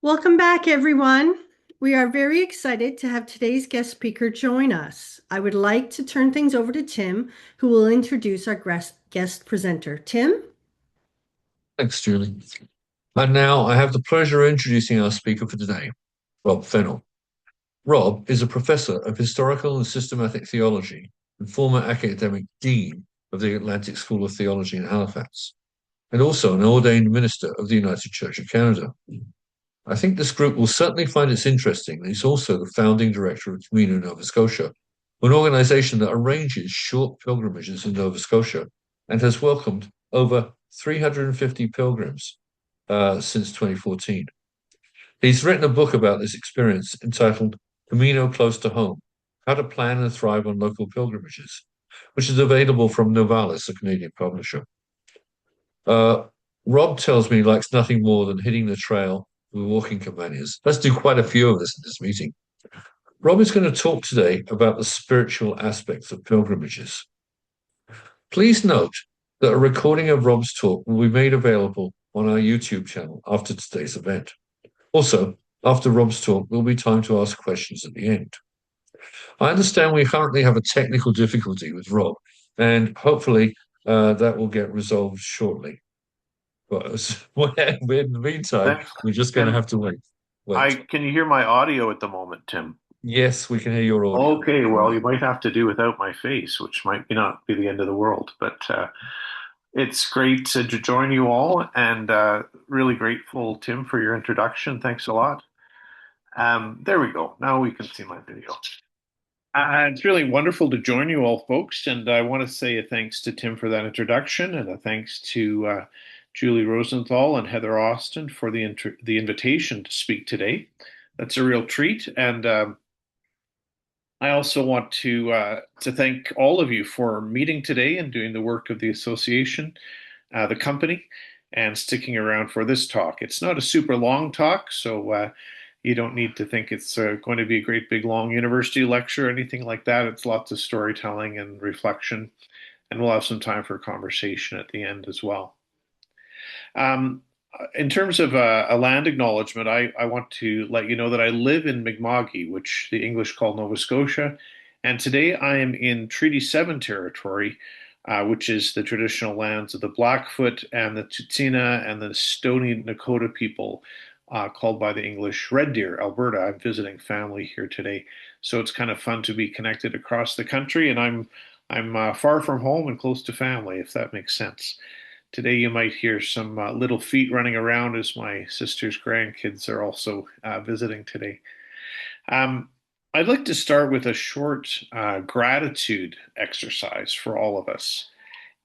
Welcome back, everyone. We are very excited to have today's guest speaker join us. I would like to turn things over to Tim, who will introduce our guest presenter. Tim? Thanks, Julie. And now I have the pleasure of introducing our speaker for today, Rob Fennell. Rob is a professor of historical and systematic theology and former academic dean of the Atlantic School of Theology in Halifax, and also an ordained minister of the United Church of Canada. I think this group will certainly find it interesting that he's also the founding director of Camino Nova Scotia, an organization that arranges short pilgrimages in Nova Scotia and has welcomed over 350 pilgrims since 2014. He's written a book about this experience entitled Camino Close to Home: How to Plan and Thrive on Local Pilgrimages, which is available from Novalis, a Canadian publisher. Uh, Rob tells me he likes nothing more than hitting the trail with walking companions. Let's do quite a few of this in this meeting. Rob is going to talk today about the spiritual aspects of pilgrimages. Please note that a recording of Rob's talk will be made available on our YouTube channel after today's event. Also, after Rob's talk, there'll be time to ask questions at the end. I understand we currently have a technical difficulty with Rob, and hopefully that will get resolved shortly. But in the meantime, Thanks. we're just going to And have to wait. Wait. can you hear my audio at the moment, Tim? Yes, we can hear your audio. Okay, well, you might have to do without my face, which might not be the end of the world, but it's great to join you all and really grateful, Tim, for your introduction. Thanks a lot. There we go. Now we can see my video. It's really wonderful to join you all, folks, and I want to say a thanks to Tim for that introduction and a thanks to Julie Rosenthal and Heather Austin for the invitation to speak today. That's a real treat, and I also want to thank all of you for meeting today and doing the work of the association, the company, and sticking around for this talk. It's not a super long talk, so you don't need to think it's going to be a great big long university lecture or anything like that. It's lots of storytelling and reflection, and we'll have some time for conversation at the end as well. Um, in terms of a land acknowledgement, I want to let you know that I live in Mi'kma'ki, which the English call Nova Scotia, and today I am in Treaty 7 territory, which is the traditional lands of the Blackfoot and the Tsuut'ina and the Stoney Nakoda people, called by the English Red Deer, Alberta. I'm visiting family here today, so it's kind of fun to be connected across the country, and I'm far from home and close to family, if that makes sense. Today you might hear some little feet running around as my sister's grandkids are also visiting today. Um, I'd like to start with a short gratitude exercise for all of us.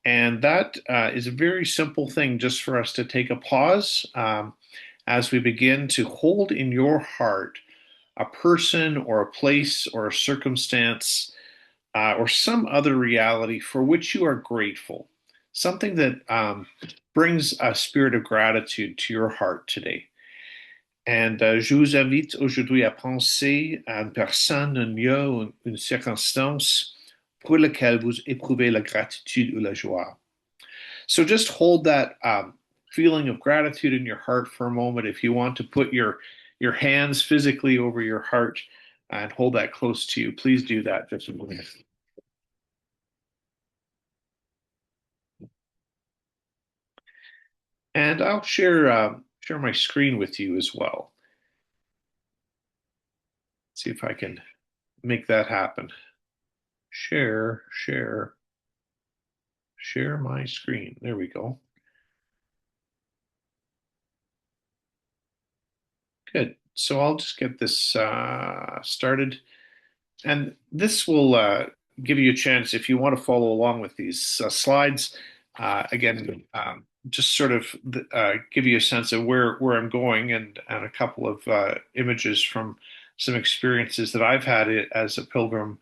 And that is a very simple thing just for us to take a pause as we begin to hold in your heart a person or a place or a circumstance or some other reality for which you are grateful, something that brings a spirit of gratitude to your heart today. And je vous invite aujourd'hui à penser à une personne, un lieu, ou une circonstance pour laquelle vous éprouvez la gratitude ou la joie. So just hold that feeling of gratitude in your heart for a moment. If you want to put your hands physically over your heart and hold that close to you, please do that just a moment. And I'll share my screen with you as well. See if I can make that happen. Share my screen. There we go. Good. So I'll just get this started. And this will give you a chance if you want to follow along with these slides. Again, just sort of give you a sense of where I'm going and a couple of images from some experiences that I've had as a pilgrim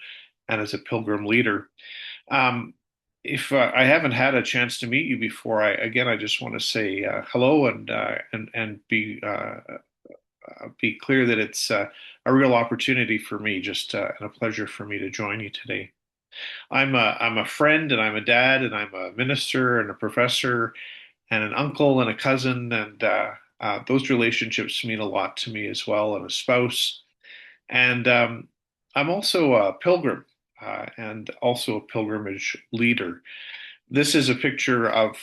and as a pilgrim leader. If I haven't had a chance to meet you before, I just want to say hello and be clear that it's a real opportunity for me, just and a pleasure for me to join you today. I'm a friend and I'm a dad and I'm a minister and a professor and an uncle and a cousin and Those relationships mean a lot to me as well, and a spouse. And I'm also a pilgrim and also a pilgrimage leader. This is a picture of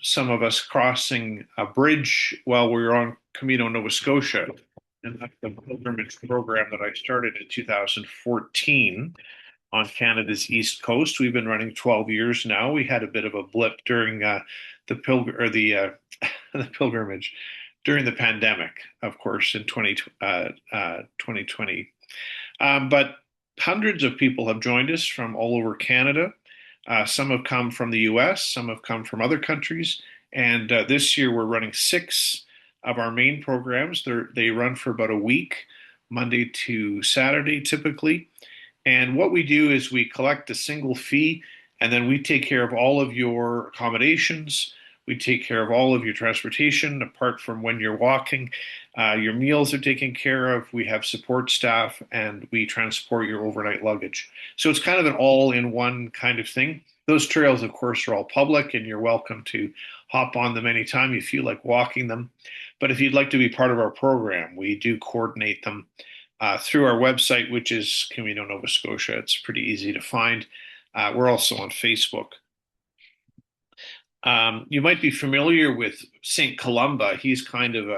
some of us crossing a bridge while we were on Camino Nova Scotia. And that's the pilgrimage program that I started in 2014 on Canada's East Coast. We've been running 12 years now. We had a bit of a blip during the pilgrimage during the pandemic, of course, in 2020. But hundreds of people have joined us from all over Canada. Some have come from the US, some have come from other countries. And this year we're running 6 of our main programs. They run for about a week, Monday to Saturday typically. And what we do is we collect a single fee, and then we take care of all of your accommodations. We take care of all of your transportation, apart from when you're walking. Your meals are taken care of. We have support staff, and we transport your overnight luggage. So it's kind of an all-in-one kind of thing. Those trails, of course, are all public, and you're welcome to hop on them anytime you feel like walking them. But if you'd like to be part of our program, we do coordinate them through our website, which is Camino Nova Scotia. It's pretty easy to find. We're also on Facebook. You might be familiar with St. Columba. He's kind of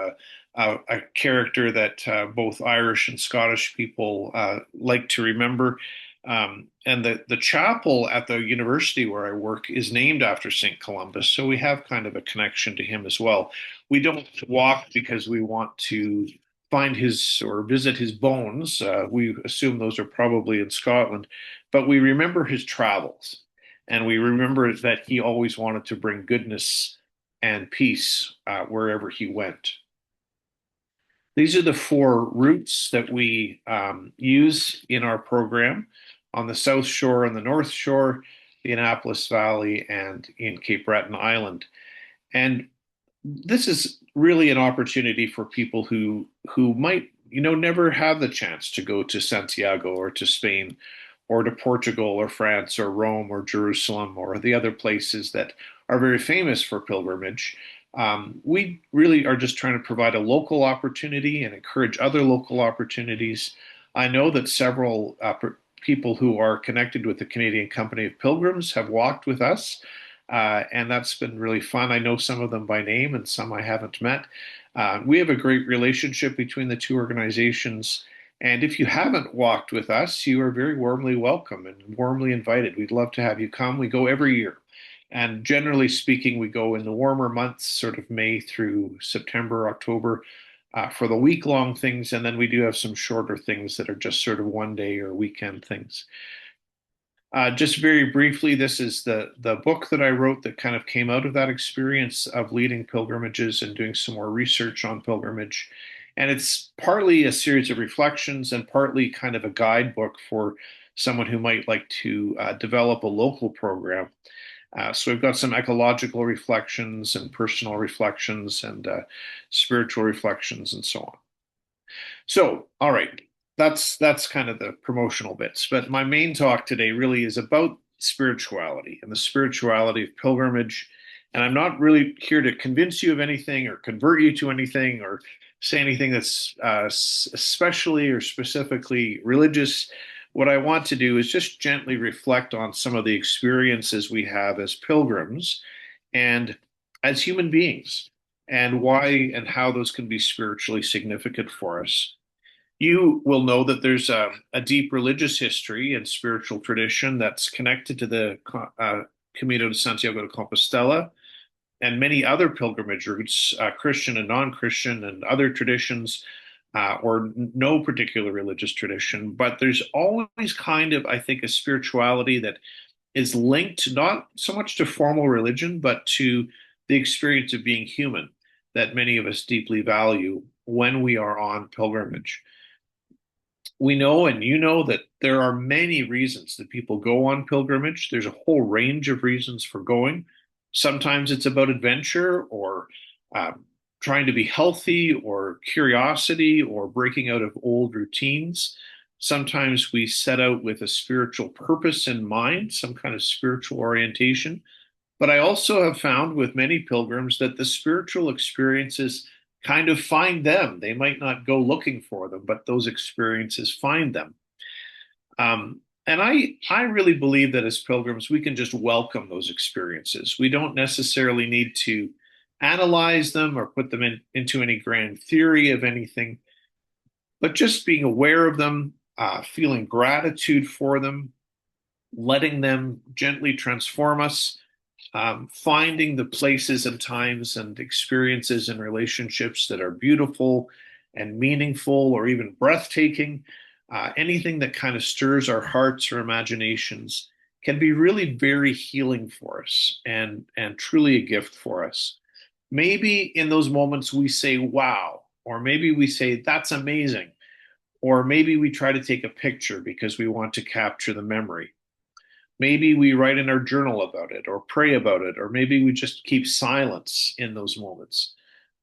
a character that both Irish and Scottish people like to remember. And the chapel at the university where I work is named after St. Columbus, so we have kind of a connection to him as well. We don't walk because we want to find his or visit his bones. We assume those are probably in Scotland, but we remember his travels. And we remember that he always wanted to bring goodness and peace wherever he went. These are the 4 routes that we use in our program on the South Shore and the North Shore, the Annapolis Valley, and in Cape Breton Island. And this is really an opportunity for people who might, never have the chance to go to Santiago or to Spain or to Portugal or France or Rome or Jerusalem or the other places that are very famous for pilgrimage. We really are just trying to provide a local opportunity and encourage other local opportunities. I know that several people who are connected with the Canadian Company of Pilgrims have walked with us, and that's been really fun. I know some of them by name and some I haven't met. We have a great relationship between the 2 organizations. And if you haven't walked with us, you are very warmly welcome and warmly invited. We'd love to have you come. We go every year. And generally speaking, we go in the warmer months, sort of May through September, October, for the week-long things. And then we do have some shorter things that are just sort of one day or weekend things. Just very briefly, this is the book that I wrote that kind of came out of that experience of leading pilgrimages and doing some more research on pilgrimage. And it's partly a series of reflections and partly kind of a guidebook for someone who might like to develop a local program. So we've got some ecological reflections and personal reflections and spiritual reflections and so on. So, all right, that's kind of the promotional bits. But my main talk today really is about spirituality and the spirituality of pilgrimage. And I'm not really here to convince you of anything or convert you to anything or say anything that's especially or specifically religious. What I want to do is just gently reflect on some of the experiences we have as pilgrims and as human beings, and why and how those can be spiritually significant for us. You will know that there's a deep religious history and spiritual tradition that's connected to the Camino de Santiago de Compostela and many other pilgrimage routes, Christian and non-Christian and other traditions, or no particular religious tradition. But there's always kind of, I think, a spirituality that is linked not so much to formal religion, but to the experience of being human that many of us deeply value when we are on pilgrimage. We know, and you know, that there are many reasons that people go on pilgrimage. There's a whole range of reasons for going. Sometimes it's about adventure or trying to be healthy or curiosity or breaking out of old routines. Sometimes we set out with a spiritual purpose in mind, some kind of spiritual orientation. But I also have found with many pilgrims that the spiritual experiences kind of find them. They might not go looking for them, but those experiences find them. And I really believe that as pilgrims, we can just welcome those experiences. We don't necessarily need to analyze them or put them into any grand theory of anything, but just being aware of them, feeling gratitude for them, letting them gently transform us, finding the places and times and experiences and relationships that are beautiful and meaningful or even breathtaking. Anything that kind of stirs our hearts or imaginations can be really very healing for us and truly a gift for us. Maybe in those moments we say, wow, or maybe we say, that's amazing, or maybe we try to take a picture because we want to capture the memory. Maybe we write in our journal about it or pray about it, or maybe we just keep silence in those moments.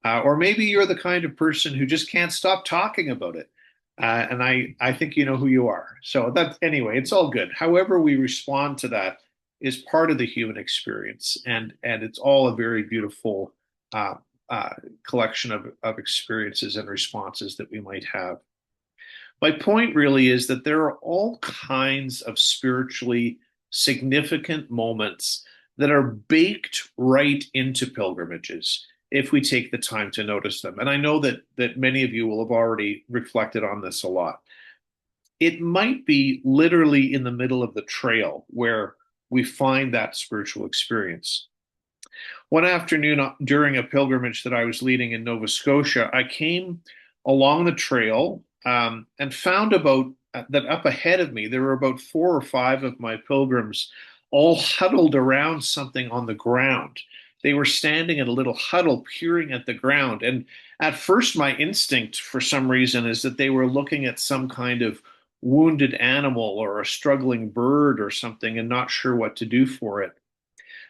Or maybe you're the kind of person who just can't stop talking about it. And I think you know who you are. So that anyway, it's all good. However we respond to that is part of the human experience, and it's all a very beautiful uh, uh, collection of experiences and responses that we might have. My point really is that there are all kinds of spiritually significant moments that are baked right into pilgrimages if we take the time to notice them. And I know that many of you will have already reflected on this a lot. It might be literally in the middle of the trail where we find that spiritual experience. One afternoon during a pilgrimage that I was leading in Nova Scotia, I came along the trail and found about that up ahead of me, there were about 4 or 5 of my pilgrims all huddled around something on the ground. They were standing in a little huddle, peering at the ground. And at first, my instinct, for some reason, is that they were looking at some kind of wounded animal or a struggling bird or something and not sure what to do for it.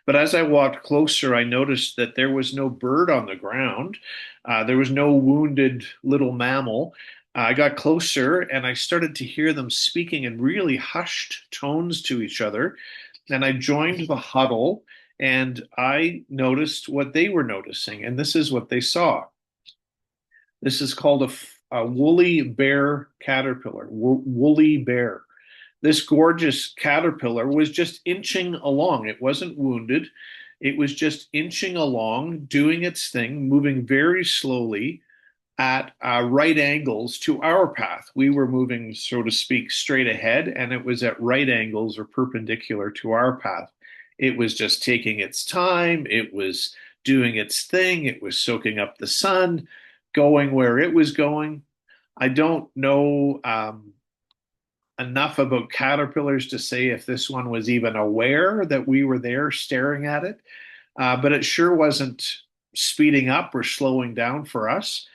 But as I walked closer, I noticed that there was no bird on the ground. There was no wounded little mammal. I got closer and I started to hear them speaking in really hushed tones to each other. And I joined the huddle and I noticed what they were noticing. And this is what they saw. This is called a woolly bear caterpillar, woolly bear. This gorgeous caterpillar was just inching along. It wasn't wounded. It was just inching along, doing its thing, moving very slowly at right angles to our path. We were moving, so to speak, straight ahead, and it was at right angles or perpendicular to our path. It was just taking its time. It was doing its thing. It was soaking up the sun, going where it was going. I don't know enough about caterpillars to say if this one was even aware that we were there staring at it, but it sure wasn't speeding up or slowing down for us.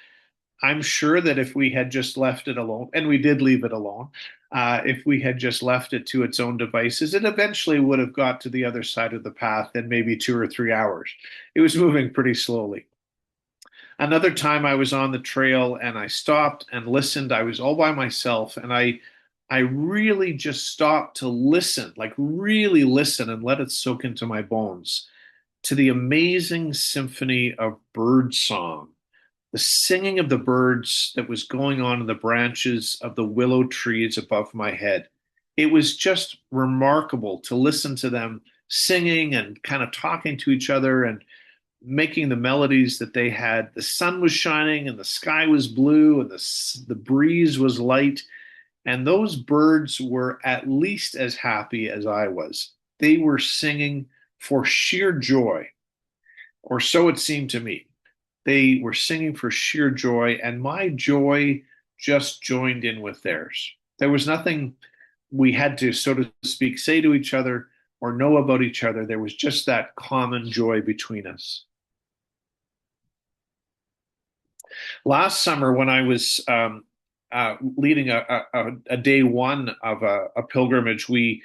I'm sure that if we had just left it alone, and we did leave it alone, if we had just left it to its own devices, it eventually would have got to the other side of the path in maybe 2 or 3 hours. It was moving pretty slowly. Another time I was on the trail and I stopped and listened. I was all by myself and I really just stopped to listen, like really listen and let it soak into my bones to the amazing symphony of bird song, the singing of the birds that was going on in the branches of the willow trees above my head. It was just remarkable to listen to them singing and kind of talking to each other and making the melodies that they had. The sun was shining and the sky was blue and the breeze was light. And those birds were at least as happy as I was. They were singing for sheer joy, or so it seemed to me. They were singing for sheer joy, and my joy just joined in with theirs. There was nothing we had to, so to speak, say to each other or know about each other. There was just that common joy between us. Last summer, when I was leading a day one of a pilgrimage, we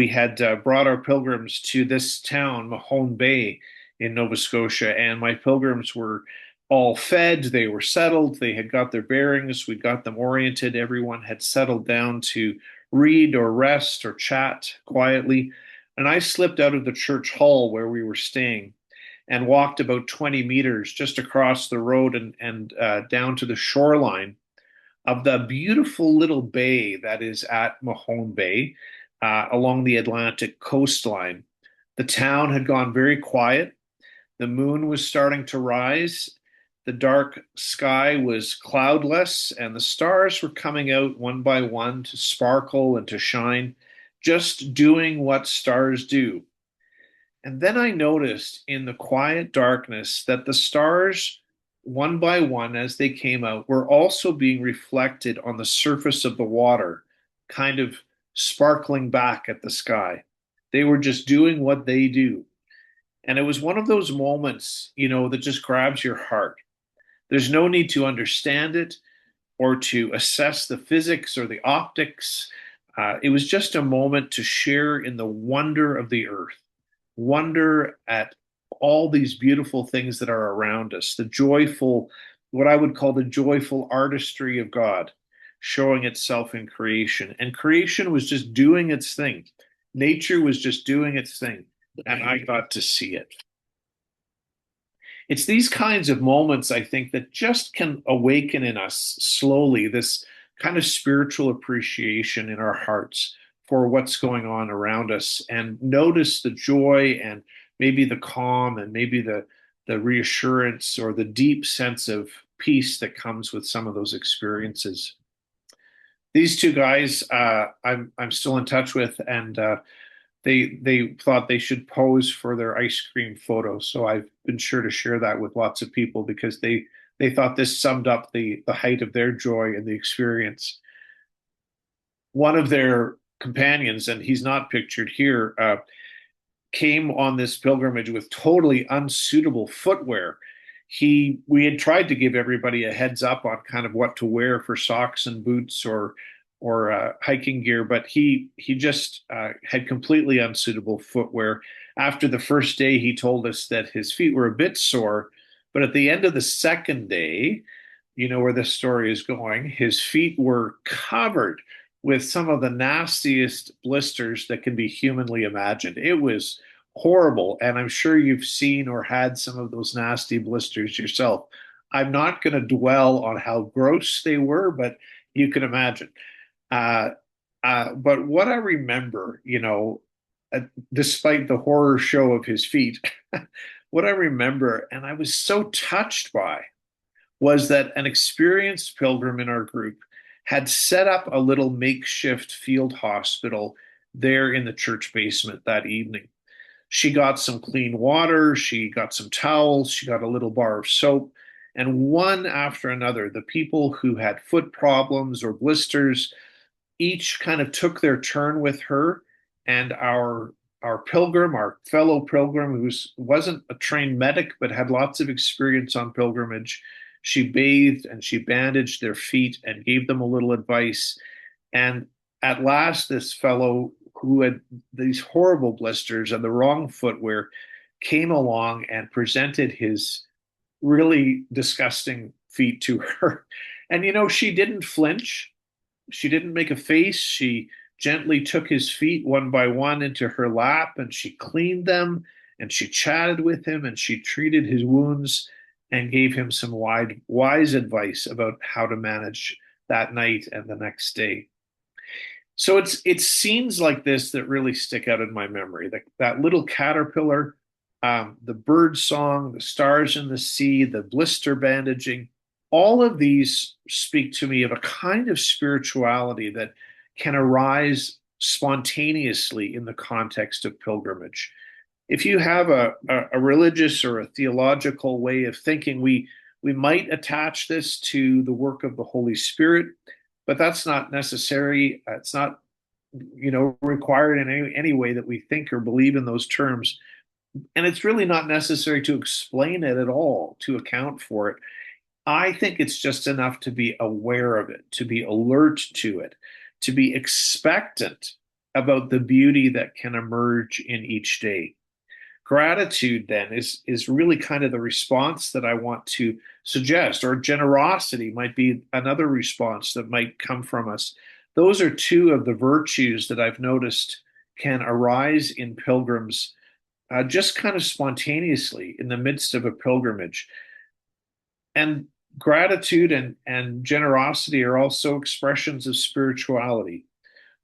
had brought our pilgrims to this town, Mahone Bay, in Nova Scotia, and my pilgrims were all fed. They were settled. They had got their bearings. We got them oriented. Everyone had settled down to read or rest or chat quietly. And I slipped out of the church hall where we were staying and walked about 20 meters just across the road and down to the shoreline of the beautiful little bay that is at Mahone Bay along the Atlantic coastline. The town had gone very quiet. The moon was starting to rise. The dark sky was cloudless, and the stars were coming out one by one to sparkle and to shine, just doing what stars do. And then I noticed in the quiet darkness that the stars, one by one, as they came out, were also being reflected on the surface of the water, kind of sparkling back at the sky. They were just doing what they do. And it was one of those moments, that just grabs your heart. There's no need to understand it or to assess the physics or the optics. It was just a moment to share in the wonder of the earth, wonder at all these beautiful things that are around us, the joyful, what I would call the joyful artistry of God showing itself in creation. And creation was just doing its thing. Nature was just doing its thing. And I got to see it. It's these kinds of moments, I think, that just can awaken in us slowly this kind of spiritual appreciation in our hearts for what's going on around us, and notice the joy and maybe the calm and maybe the reassurance or the deep sense of peace that comes with some of those experiences. These two guys I'm still in touch with, and they thought they should pose for their ice cream photo. So I've been sure to share that with lots of people because they thought this summed up the height of their joy and the experience. One of their companions, and he's not pictured here, came on this pilgrimage with totally unsuitable footwear. We had tried to give everybody a heads up on kind of what to wear for socks and boots or hiking gear, but he just had completely unsuitable footwear. After the first day, he told us that his feet were a bit sore, but at the end of the second day, you know where this story is going, his feet were covered with some of the nastiest blisters that can be humanly imagined. It was horrible, and I'm sure you've seen or had some of those nasty blisters yourself. I'm not going to dwell on how gross they were, but you can imagine. Uh, but what I remember, despite the horror show of his feet, what I remember, and I was so touched by, was that an experienced pilgrim in our group had set up a little makeshift field hospital there in the church basement that evening. She got some clean water, she got some towels, she got a little bar of soap, and one after another, the people who had foot problems or blisters each kind of took their turn with her, and our pilgrim, our fellow pilgrim, who wasn't a trained medic but had lots of experience on pilgrimage, she bathed and she bandaged their feet and gave them a little advice. And at last, this fellow who had these horrible blisters and the wrong footwear came along and presented his really disgusting feet to her. And, she didn't flinch. She didn't make a face. She gently took his feet one by one into her lap, and she cleaned them, and she chatted with him, and she treated his wounds and gave him some wise advice about how to manage that night and the next day. So it's scenes like this that really stick out in my memory. That little caterpillar, the bird song, the stars in the sea, the blister bandaging, all of these speak to me of a kind of spirituality that can arise spontaneously in the context of pilgrimage. If you have a religious or a theological way of thinking, we might attach this to the work of the Holy Spirit, but that's not necessary. It's not, required in any way that we think or believe in those terms. And it's really not necessary to explain it at all, to account for it. I think it's just enough to be aware of it, to be alert to it, to be expectant about the beauty that can emerge in each day. Gratitude then is really kind of the response that I want to suggest, or generosity might be another response that might come from us. Those are two of the virtues that I've noticed can arise in pilgrims just kind of spontaneously in the midst of a pilgrimage. And gratitude and generosity are also expressions of spirituality.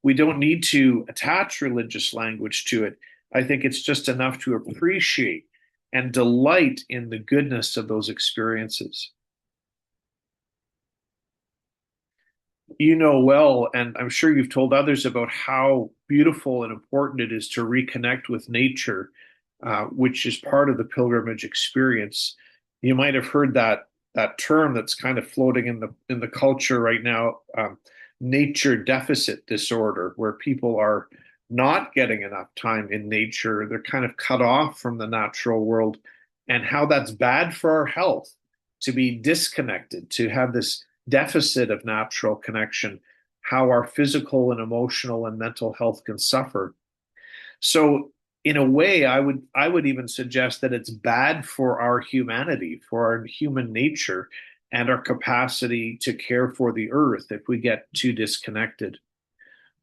We don't need to attach religious language to it. I think it's just enough to appreciate and delight in the goodness of those experiences. You know well, and I'm sure you've told others about how beautiful and important it is to reconnect with nature, which is part of the pilgrimage experience. You might have heard that term that's kind of floating in the culture right now, nature deficit disorder, where people are not getting enough time in nature. They're kind of cut off from the natural world, and how that's bad for our health to be disconnected, to have this deficit of natural connection, how our physical and emotional and mental health can suffer. So in a way, I would even suggest that it's bad for our humanity, for our human nature, and our capacity to care for the earth if we get too disconnected.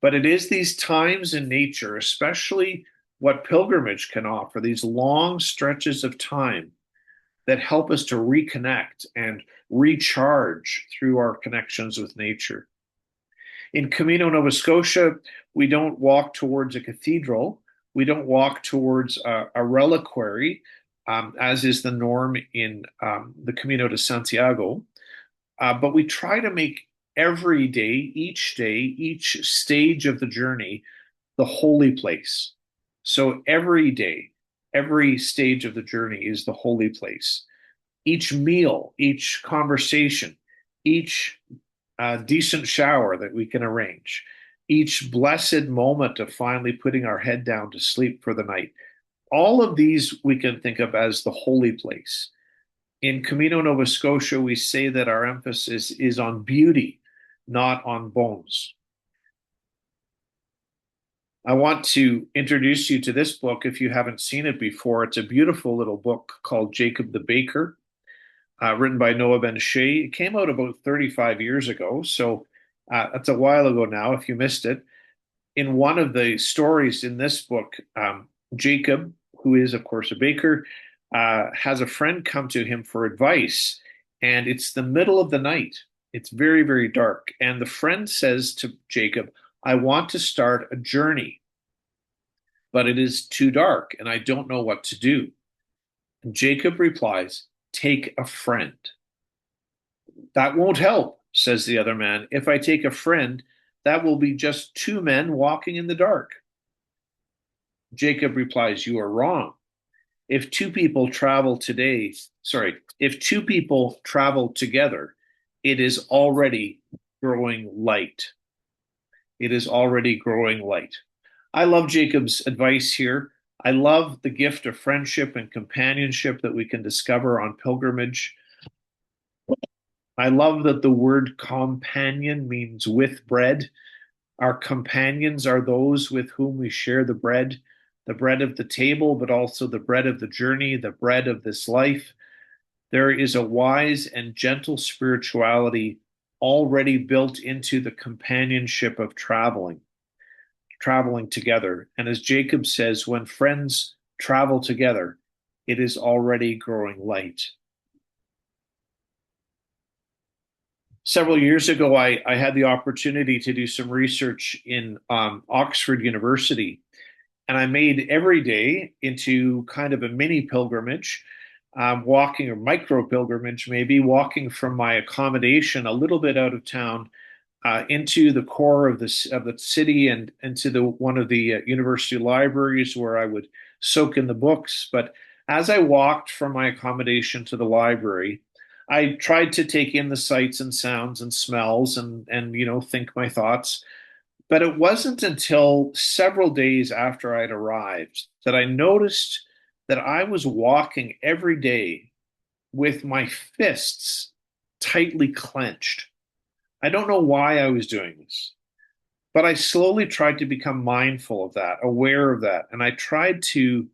But it is these times in nature, especially what pilgrimage can offer, these long stretches of time that help us to reconnect and recharge through our connections with nature. In Camino, Nova Scotia, we don't walk towards a cathedral. We don't walk towards a reliquary, as is the norm in the Camino de Santiago. But we try to make every day, each stage of the journey, the holy place. So every day, every stage of the journey is the holy place. Each meal, each conversation, each decent shower that we can arrange, each blessed moment of finally putting our head down to sleep for the night. All of these we can think of as the holy place. In Camino, Nova Scotia, we say that our emphasis is on beauty, not on bones. I want to introduce you to this book if you haven't seen it before. It's a beautiful little book called Jacob the Baker, written by Noah Ben Shea. It came out about 35 years ago, so that's a while ago now if you missed it. In one of the stories in this book, Jacob, who is, of course, a baker, has a friend come to him for advice, and it's the middle of the night. It's very, very dark. And the friend says to Jacob, I want to start a journey, but it is too dark, and I don't know what to do. And Jacob replies, take a friend. That won't help, says the other man. If I take a friend, that will be just two men walking in the dark. Jacob replies, you are wrong. If two people travel today, if two people travel together, it is already growing light. It is already growing light. I love Jacob's advice here. I love the gift of friendship and companionship that we can discover on pilgrimage. I love that the word companion means with bread. Our companions are those with whom we share the bread of the table, but also the bread of the journey, the bread of this life. There is a wise and gentle spirituality already built into the companionship of traveling together. And as Jacob says, when friends travel together, it is already growing light. Several years ago, I had the opportunity to do some research in Oxford University, and I made every day into kind of a mini pilgrimage, walking or micro pilgrimage, maybe walking from my accommodation a little bit out of town into the core of the city and into one of the university libraries where I would soak in the books. But as I walked from my accommodation to the library, I tried to take in the sights and sounds and smells and think my thoughts. But it wasn't until several days after I'd arrived that I noticed that I was walking every day with my fists tightly clenched. I don't know why I was doing this, but I slowly tried to become mindful of that, aware of that. And I tried to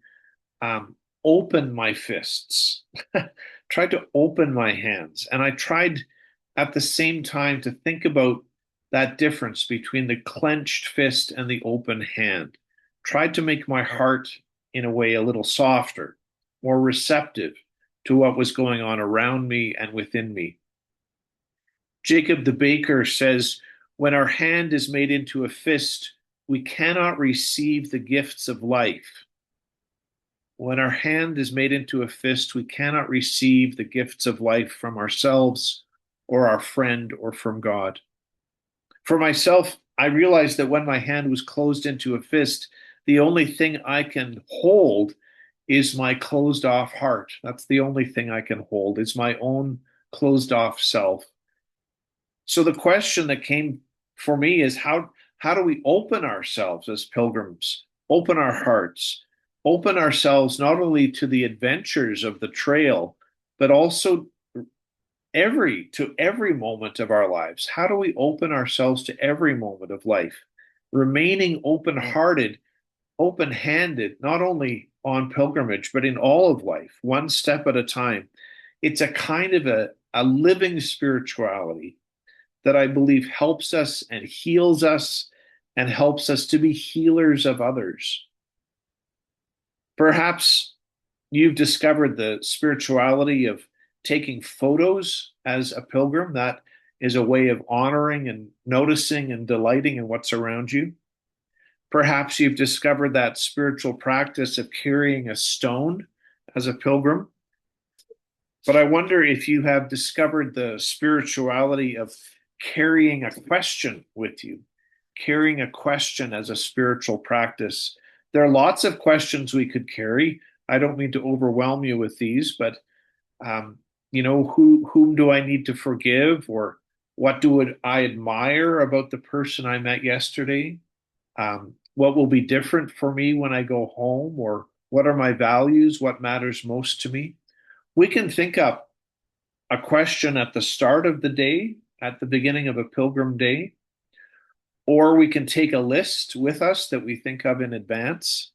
open my fists, tried to open my hands. And I tried at the same time to think about that difference between the clenched fist and the open hand. Tried to make my heart in a way, a little softer, more receptive to what was going on around me and within me. Jacob the baker says, when our hand is made into a fist, we cannot receive the gifts of life. When our hand is made into a fist, we cannot receive the gifts of life from ourselves or our friend or from God. For myself, I realized that when my hand was closed into a fist, the only thing I can hold is my closed off heart. That's the only thing I can hold, is my own closed off self. So the question that came for me is how do we open ourselves as pilgrims, open our hearts, open ourselves not only to the adventures of the trail, but also every moment of our lives? How do we open ourselves to every moment of life, remaining open-hearted, open-handed, not only on pilgrimage, but in all of life, one step at a time? It's a kind of a living spirituality that I believe helps us and heals us and helps us to be healers of others. Perhaps you've discovered the spirituality of taking photos as a pilgrim. That is a way of honoring and noticing and delighting in what's around you. Perhaps you've discovered that spiritual practice of carrying a stone as a pilgrim. But I wonder if you have discovered the spirituality of carrying a question with you, carrying a question as a spiritual practice. There are lots of questions we could carry. I don't mean to overwhelm you with these, but whom do I need to forgive, or what do I admire about the person I met yesterday? What will be different for me when I go home, or what are my values? What matters most to me? We can think up a question at the start of the day, at the beginning of a pilgrim day, or we can take a list with us that we think of in advance.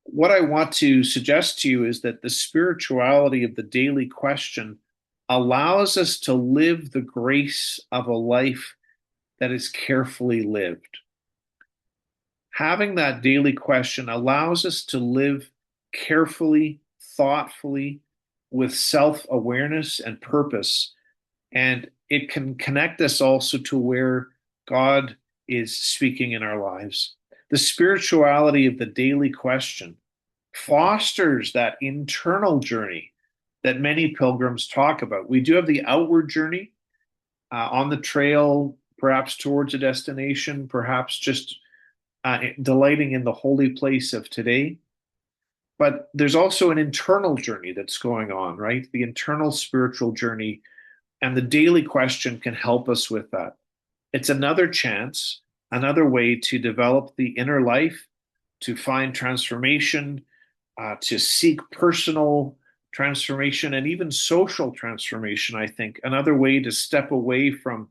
What I want to suggest to you is that the spirituality of the daily question allows us to live the grace of a life that is carefully lived. Having that daily question allows us to live carefully, thoughtfully, with self-awareness and purpose. And it can connect us also to where God is speaking in our lives. The spirituality of the daily question fosters that internal journey that many pilgrims talk about. We do have the outward journey on the trail, perhaps towards a destination, perhaps just delighting in the holy place of today. But there's also an internal journey that's going on, right? The internal spiritual journey, and the daily question can help us with that. It's another chance, another way to develop the inner life, to find transformation, to seek personal transformation and even social transformation, I think. Another way to step away from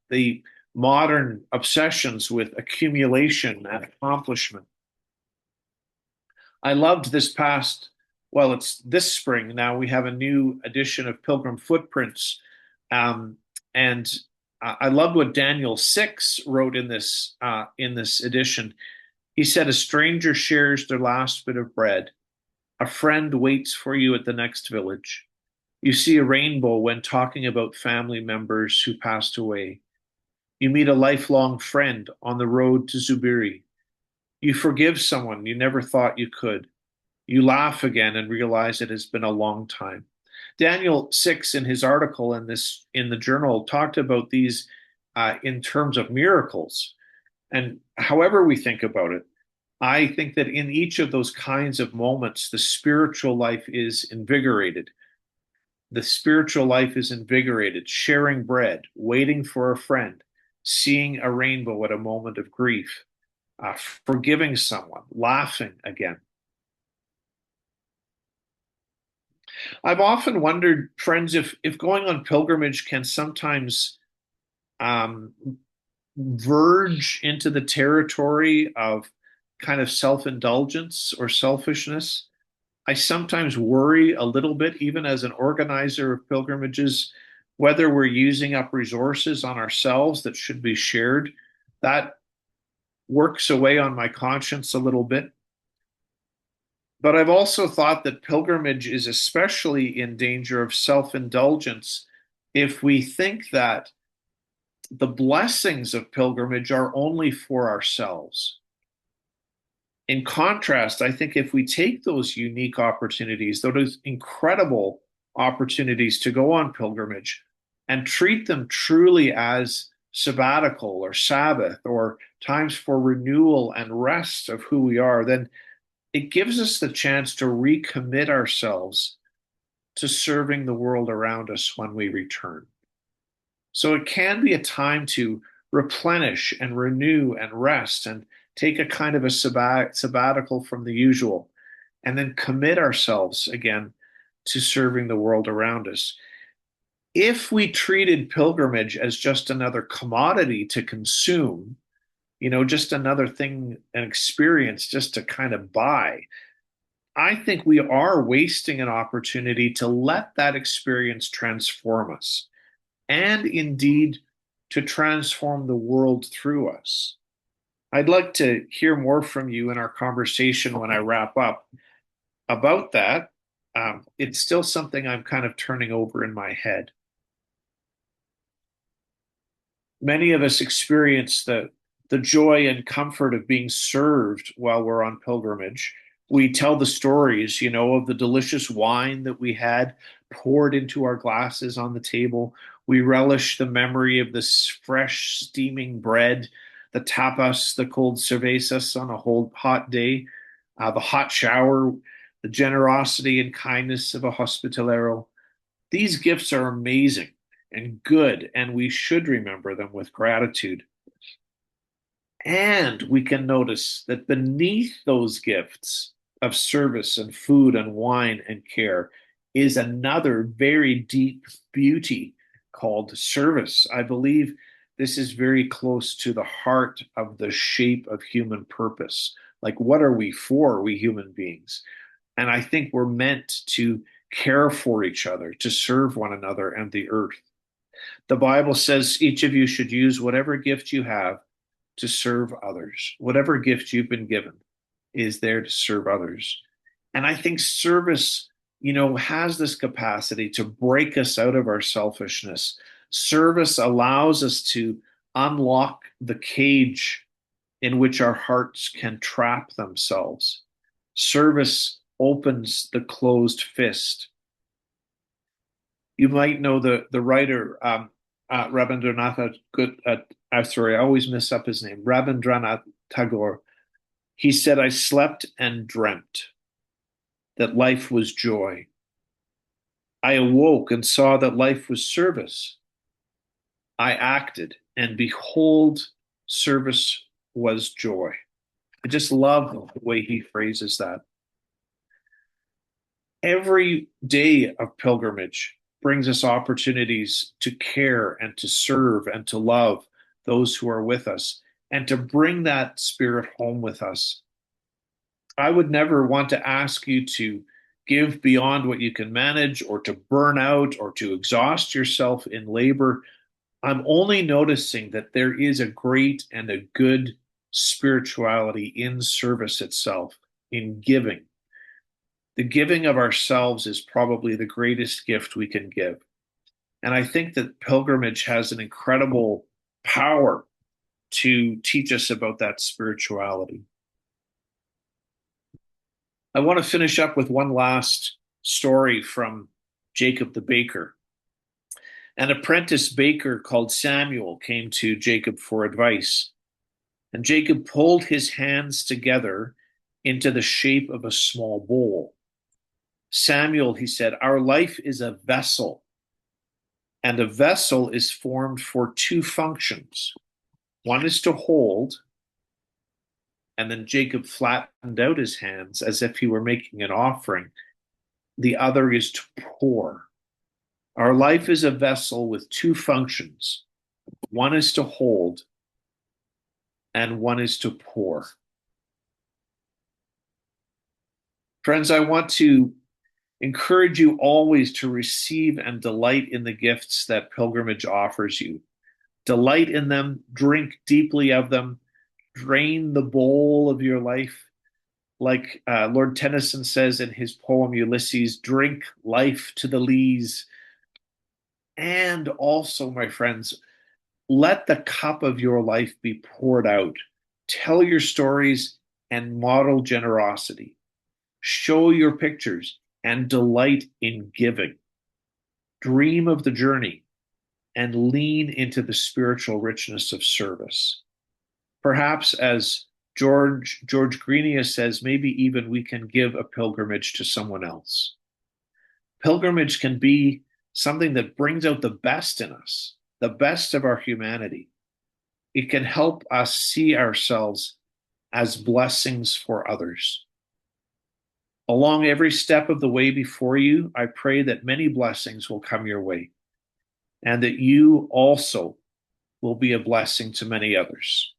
the modern obsessions with accumulation and accomplishment. I loved it's this spring now, we have a new edition of Pilgrim Footprints. And I loved what Daniel 6 wrote in this edition. He said, a stranger shares their last bit of bread. A friend waits for you at the next village. You see a rainbow when talking about family members who passed away. You meet a lifelong friend on the road to Zubiri. You forgive someone you never thought you could. You laugh again and realize it has been a long time. Daniel 6, in his article in the journal, talked about these in terms of miracles. And however we think about it, I think that in each of those kinds of moments, the spiritual life is invigorated. The spiritual life is invigorated, sharing bread, waiting for a friend, seeing a rainbow at a moment of grief, forgiving someone, laughing again. I've often wondered, friends, if going on pilgrimage can sometimes verge into the territory of kind of self-indulgence or selfishness. I sometimes worry a little bit, even as an organizer of pilgrimages, whether we're using up resources on ourselves that should be shared. That works away on my conscience a little bit. But I've also thought that pilgrimage is especially in danger of self-indulgence if we think that the blessings of pilgrimage are only for ourselves. In contrast, I think if we take those unique opportunities, those incredible opportunities to go on pilgrimage and treat them truly as sabbatical or Sabbath or times for renewal and rest of who we are, then it gives us the chance to recommit ourselves to serving the world around us when we return. So it can be a time to replenish and renew and rest and take a kind of a sabbatical from the usual, and then commit ourselves again to serving the world around us. If we treated pilgrimage as just another commodity to consume, just another thing, an experience just to kind of buy, I think we are wasting an opportunity to let that experience transform us and indeed to transform the world through us. I'd like to hear more from you in our conversation when I wrap up about that. It's still something I'm kind of turning over in my head. Many of us experience the joy and comfort of being served while we're on pilgrimage. We tell the stories, of the delicious wine that we had poured into our glasses on the table. We relish the memory of this fresh, steaming bread, the tapas, the cold cervezas on a whole hot day, the hot shower, the generosity and kindness of a hospitalero. These gifts are amazing and good, and we should remember them with gratitude. And we can notice that beneath those gifts of service and food and wine and care is another very deep beauty called service. I believe this is very close to the heart of the shape of human purpose. Like, what are we for, we human beings? And I think we're meant to care for each other, to serve one another and the earth. The Bible says each of you should use whatever gift you have to serve others. Whatever gift you've been given is there to serve others. And I think service, has this capacity to break us out of our selfishness. Service allows us to unlock the cage in which our hearts can trap themselves. Service opens the closed fist. You might know the writer Rabindranath sorry, I always mess up his name. Rabindranath Tagore. He said, "I slept and dreamt that life was joy. I awoke and saw that life was service. I acted, and behold, service was joy." I just love the way he phrases that. Every day of pilgrimage brings us opportunities to care and to serve and to love those who are with us and to bring that spirit home with us. I would never want to ask you to give beyond what you can manage or to burn out or to exhaust yourself in labor. I'm only noticing that there is a great and a good spirituality in service itself, in giving. The giving of ourselves is probably the greatest gift we can give. And I think that pilgrimage has an incredible power to teach us about that spirituality. I want to finish up with one last story from Jacob the baker. An apprentice baker called Samuel came to Jacob for advice. And Jacob pulled his hands together into the shape of a small bowl. "Samuel," he said, "our life is a vessel, and a vessel is formed for two functions. One is to hold," and then Jacob flattened out his hands as if he were making an offering. "The other is to pour. Our life is a vessel with two functions. One is to hold, and one is to pour." Friends, I want to encourage you always to receive and delight in the gifts that pilgrimage offers you. Delight in them, drink deeply of them, drain the bowl of your life, like Lord Tennyson says in his poem Ulysses, drink life to the lees. And also, my friends, let the cup of your life be poured out. Tell your stories and model generosity. Show your pictures and delight in giving. Dream of the journey and lean into the spiritual richness of service. Perhaps, as George Greenia says, maybe even we can give a pilgrimage to someone else. Pilgrimage can be something that brings out the best in us, the best of our humanity. It can help us see ourselves as blessings for others. Along every step of the way before you, I pray that many blessings will come your way and that you also will be a blessing to many others.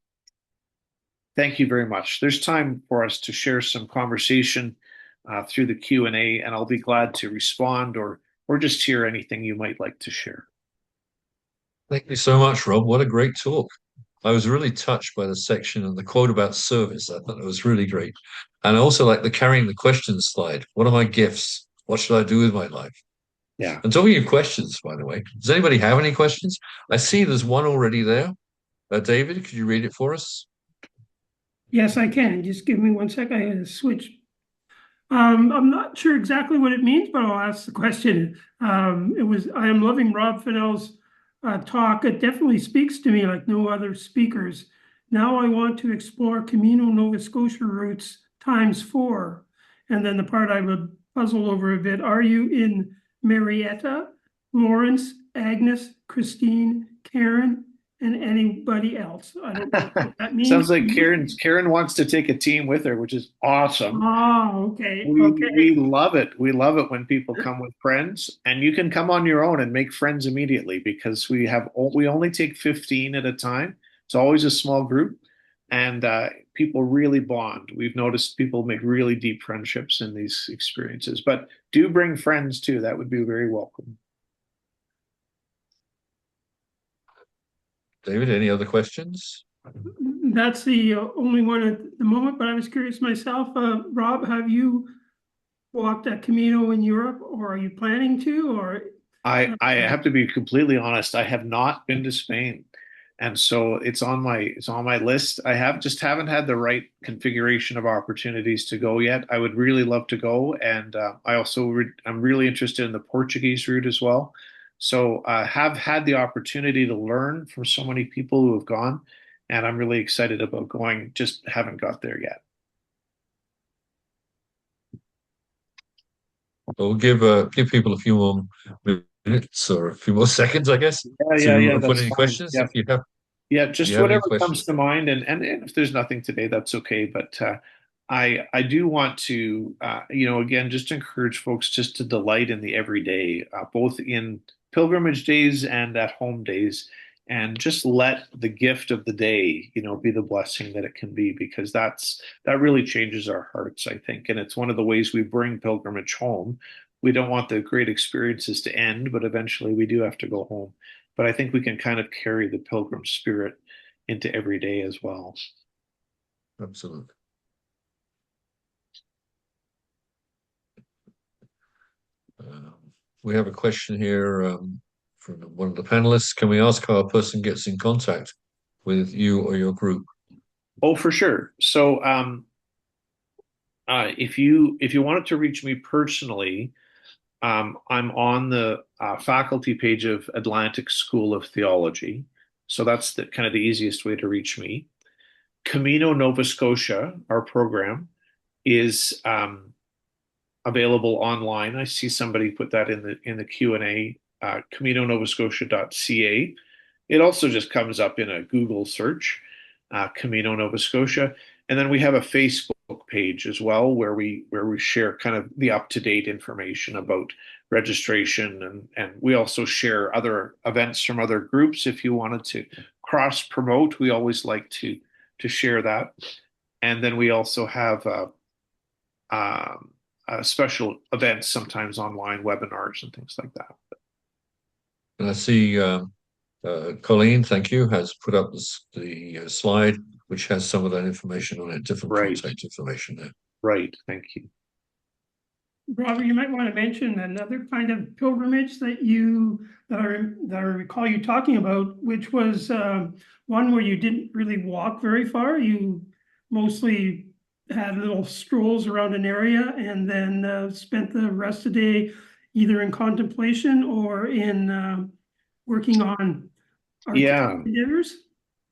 Thank you very much. There's time for us to share some conversation through the Q&A, and I'll be glad to respond or just hear anything you might like to share. Thank you so much, Rob. What a great talk. I was really touched by the section and the quote about service. I thought it was really great. And I also like the carrying the questions slide. What are my gifts? What should I do with my life? Yeah. And talking of questions, by the way, does anybody have any questions? I see there's one already there. David, could you read it for us? Yes, I can. Just give me 1 sec. I had to switch. I'm not sure exactly what it means, but I'll ask the question. I am loving Rob Fennell's talk. It definitely speaks to me like no other speakers. Now I want to explore Camino Nova Scotia routes ×4. And then the part I would puzzle over a bit. Are you in Marietta, Lawrence, Agnes, Christine, Karen, and anybody else? I don't know what that means. Sounds like Karen wants to take a team with her, which is awesome. Oh, okay. We love it. We love it when people come with friends, and you can come on your own and make friends immediately because we only take 15 at a time. It's always a small group, and people really bond. We've noticed people make really deep friendships in these experiences. But do bring friends too. That would be very welcome. David, any other questions? That's the only one at the moment, but I was curious myself. Rob, have you walked a Camino in Europe, or are you planning to? Or I have to be completely honest. I have not been to Spain, and so it's on my list. I haven't had the right configuration of opportunities to go yet. I would really love to go, and I'm really interested in the Portuguese route as well. So I have had the opportunity to learn from so many people who have gone, and I'm really excited about going. Just haven't got there yet. We'll give people a few more minutes or a few more seconds, I guess, Yeah, to put that's any fine. questions Yeah. Yeah, if just you have any whatever comes questions. to mind, and if there's nothing today, that's okay. But I do want to again just encourage folks just to delight in the everyday, both in pilgrimage days and at home days, and just let the gift of the day be the blessing that it can be, because that really changes our hearts, I think, and it's one of the ways we bring pilgrimage home. We don't want the great experiences to end, but eventually we do have to go home. But I think we can kind of carry the pilgrim spirit into every day as well. Absolutely. We have a question here from one of the panelists. Can we ask how a person gets in contact with you or your group? Oh, for sure. So, if you wanted to reach me personally, I'm on the faculty page of Atlantic School of Theology. So that's the kind of the easiest way to reach me. Camino Nova Scotia, our program, is available online. I see somebody put that in the Q&A, CaminoNovaScotia.ca. It also just comes up in a Google search, Camino Nova Scotia. And then we have a Facebook page as well where we share kind of the up-to-date information about registration, and we also share other events from other groups. If you wanted to cross promote, we always like to share that. And then we also have special events, sometimes online webinars and things like that. And I see Colleen, thank you, has put up the slide which has some of that information on it, different Right. contact information there. Right. Thank you. Robert, you might want to mention another kind of pilgrimage that I recall you talking about, which was one where you didn't really walk very far. You mostly had little strolls around an area and then spent the rest of the day either in contemplation or in working on artistic Yeah. endeavors.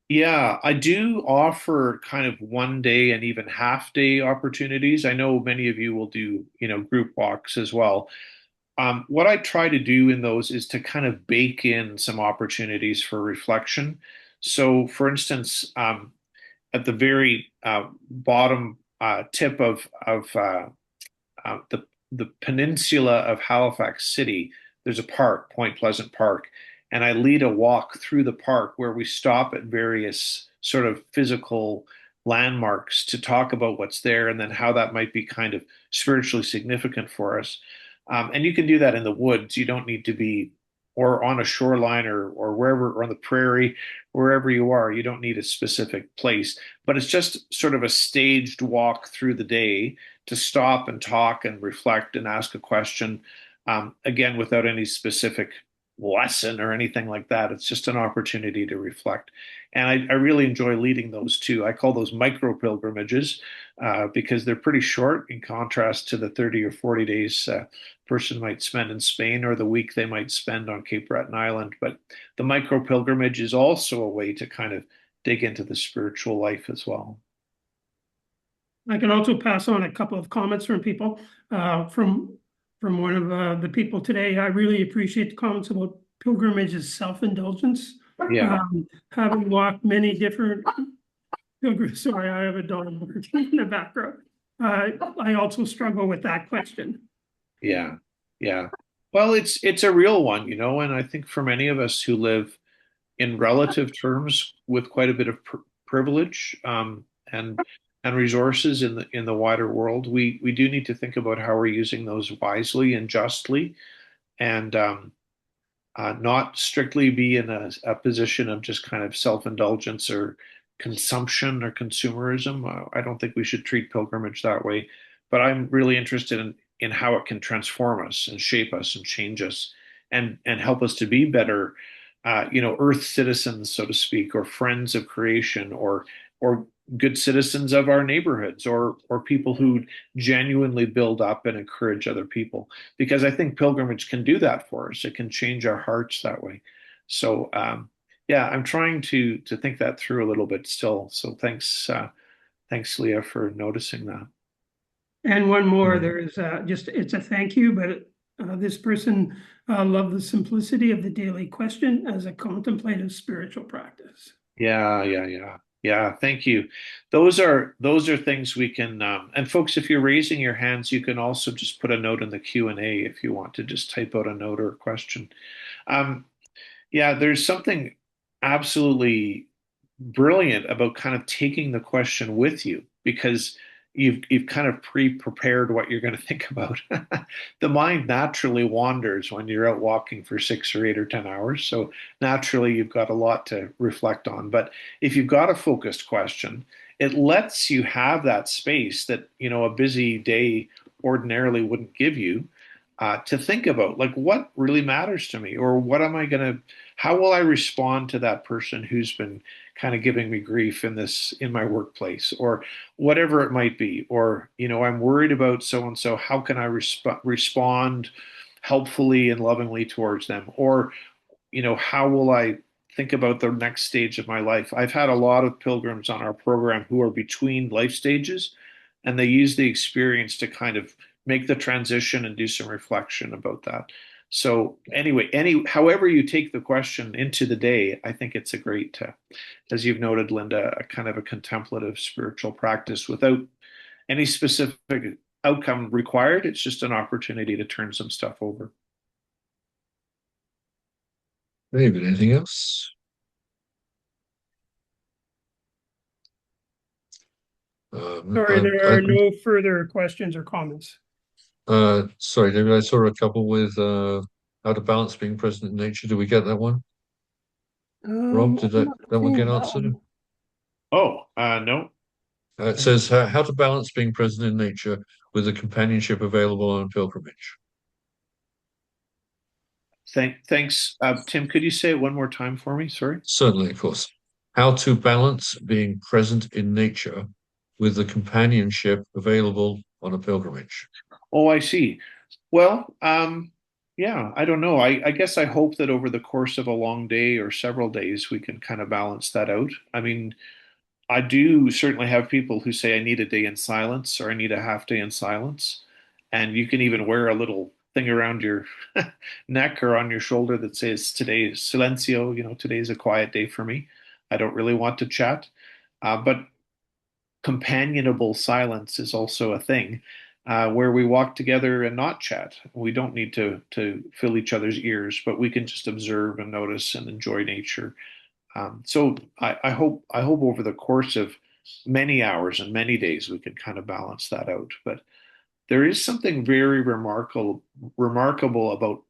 Yeah, I do offer kind of 1 day and even half day opportunities. I know many of you will do, group walks as well. What I try to do in those is to kind of bake in some opportunities for reflection. So, for instance, at the very bottom tip of the peninsula of Halifax City, there's a park, Point Pleasant Park, and I lead a walk through the park where we stop at various sort of physical landmarks to talk about what's there and then how that might be kind of spiritually significant for us. And you can do that in the woods. You don't need to be or on a shoreline or wherever or on the prairie, wherever you are. You don't need a specific place, but it's just sort of a staged walk through the day to stop and talk and reflect and ask a question. Again, without any specific lesson or anything like that. It's just an opportunity to reflect. And I really enjoy leading those too. I call those micro pilgrimages because they're pretty short in contrast to the 30 or 40 days a person might spend in Spain or the week they might spend on Cape Breton Island. But the micro pilgrimage is also a way to kind of dig into the spiritual life as well. I can also pass on a couple of comments from people. From one of the people today, I really appreciate the comments about pilgrimage as self-indulgence. Yeah, Having walked many different pilgrims. Sorry, I have a dog in the background. I also struggle with that question. yeah, yeah. Well, it's a real one, and I think for many of us who live in relative terms with quite a bit of privilege and resources in the wider world, we do need to think about how we're using those wisely and justly, and not strictly be in a position of just kind of self-indulgence or consumption or consumerism. I don't think we should treat pilgrimage that way, but I'm really interested in how it can transform us and shape us and change us and help us to be better, earth citizens, so to speak, or friends of creation, or good citizens of our neighborhoods, or people who genuinely build up and encourage other people. Because I think pilgrimage can do that for us. It can change our hearts that way. So yeah, I'm trying to think that through a little bit still. So thanks, Leah, for noticing that. And one more, Mm. there is it's a thank you, but this person loved the simplicity of the daily question as a contemplative spiritual practice. Yeah, yeah, yeah. Yeah, thank you. Those are things we can and folks, if you're raising your hands, you can also just put a note in the Q&A if you want to just type out a note or a question. Um, yeah, there's something absolutely brilliant about kind of taking the question with you because you've kind of pre-prepared what you're going to think about. The mind naturally wanders when you're out walking for 6 or 8 or 10 hours. So naturally you've got a lot to reflect on. But if you've got a focused question, it lets you have that space that, a busy day ordinarily wouldn't give you to think about, like, what really matters to me, or how will I respond to that person who's been kind of giving me grief in my workplace, or whatever it might be, or I'm worried about so and so. How can I respond helpfully and lovingly towards them, or how will I think about the next stage of my life? I've had a lot of pilgrims on our program who are between life stages, and they use the experience to kind of make the transition and do some reflection about that. So anyway, however you take the question into the day, I think it's a great, as you've noted, Linda, a kind of a contemplative spiritual practice without any specific outcome required. It's just an opportunity to turn some stuff over. David, anything else? Sorry, there are no further questions or comments. Sorry, David, I saw a couple with how to balance being present in nature. Do we get that one? Rob, did that one get answered? Oh, no. It says how to balance being present in nature with the companionship available on a pilgrimage. Thanks, Tim. Could you say it one more time for me? Sorry. Certainly, of course. How to balance being present in nature with the companionship available on a pilgrimage. Oh, I see. Well, yeah, I don't know. I guess I hope that over the course of a long day or several days, we can kind of balance that out. I mean, I do certainly have people who say I need a day in silence or I need a half day in silence. And you can even wear a little thing around your neck or on your shoulder that says today is silencio, today's a quiet day for me. I don't really want to chat. But companionable silence is also a thing where we walk together and not chat. We don't need to fill each other's ears, but we can just observe and notice and enjoy nature. So I hope over the course of many hours and many days we can kind of balance that out. But there is something very remarkable about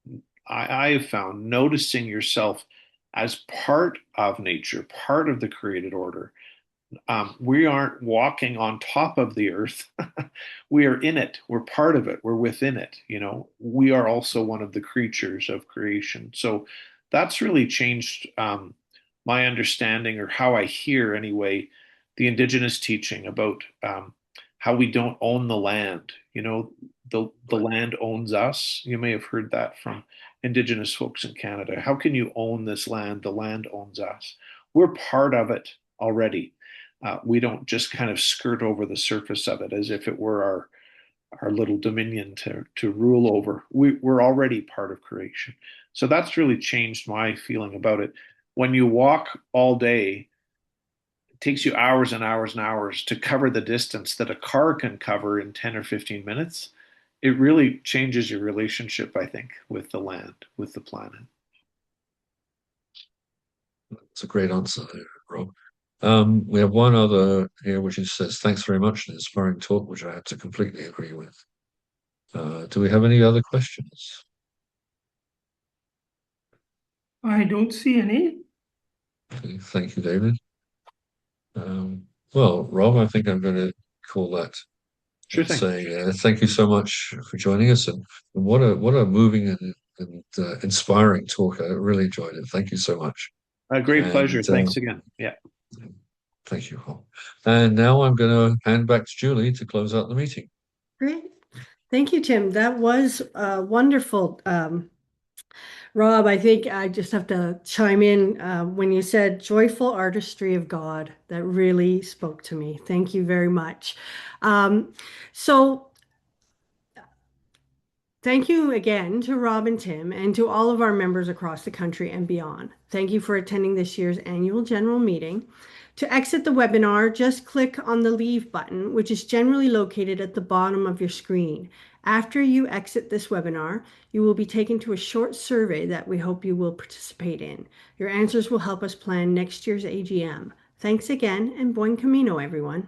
I have found noticing yourself as part of nature, part of the created order. We aren't walking on top of the earth. We are in it. We're part of it. We're within it. We are also one of the creatures of creation. So that's really changed my understanding, or how I hear anyway, the indigenous teaching about how we don't own the land. The land owns us. You may have heard that from indigenous folks in Canada. How can you own this land? The land owns us. We're part of it already. We don't just kind of skirt over the surface of it as if it were our little dominion to rule over. We're already part of creation. So that's really changed my feeling about it. When you walk all day, it takes you hours and hours and hours to cover the distance that a car can cover in 10 or 15 minutes. It really changes your relationship, I think, with the land, with the planet. That's a great answer there, Rob. We have one other here, which says, thanks very much, an inspiring talk, which I have to completely agree with. Do we have any other questions? I don't see any. Okay, thank you, David. Well, Rob, I think I'm going to call that. Sure thing. Say thank you so much for joining us, and what a moving and inspiring talk. I really enjoyed it. Thank you so much. A great pleasure. And Thanks again. Yeah. thank you, Rob. And now I'm going to hand back to Julie to close out the meeting. Great. Thank you, Tim. That was wonderful. Rob, I think I just have to chime in when you said joyful artistry of God. That really spoke to me. Thank you very much. So thank you again to Rob and Tim and to all of our members across the country and beyond. Thank you for attending this year's annual general meeting. To exit the webinar, just click on the Leave button, which is generally located at the bottom of your screen. After you exit this webinar, you will be taken to a short survey that we hope you will participate in. Your answers will help us plan next year's AGM. Thanks again, and buen camino, everyone.